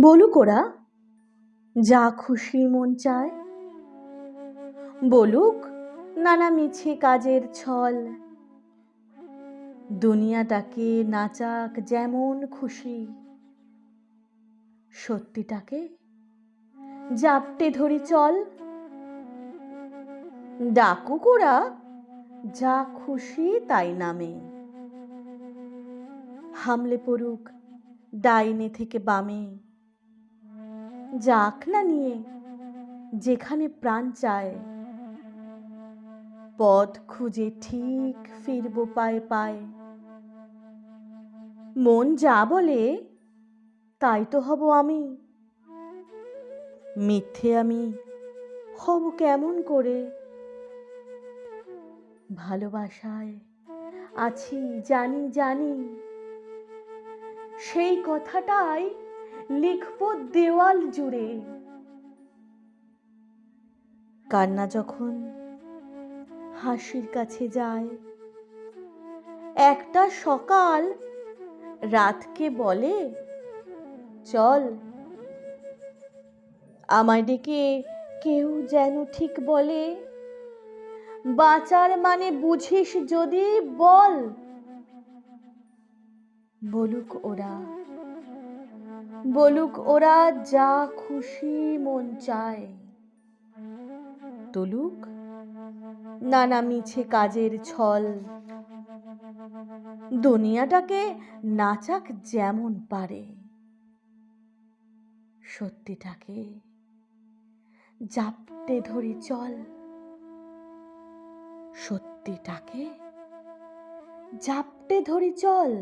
বলুক ওরা যা খুশি মন চায়, বলুক নানা মিছে কাজের ছল, দুনিয়াটাকে নাচাক যেমন খুশি, সত্যিটাকে জাপটে ধরি চল। ডাকুক ওরা যা খুশি তাই নামে, হামলে পড়ুক ডাইনে থেকে বামে, যাক না নিয়ে যেখানে প্রাণ চায়, পথ খুঁজে ঠিক ফিরবো পায়ে পায়ে। মন যা বলে তাই তো হব আমি, মিথ্যে আমি হব কেমন করে? ভালোবাসায় আছি জানি জানি, সেই কথাটাই লিখবো দেওয়াল জুড়ে। কান্না যখন হাসির কাছে যায়, একটা সকাল রাতকে বলে চল। আমায় ডেকে কেউ যেন ঠিক বলে, বাঁচার মানে বুঝিস যদি বল। বলুক ওরা, বলুক ওরা যা খুশি মন চায়, তুলুক নানা মিছে কাজের ছল, দুনিয়াটাকে নাচাক যেমন পারে, সত্যিটাকে জাপটে ধরি চল। সত্যিটাকে জাপটে ধরি চল।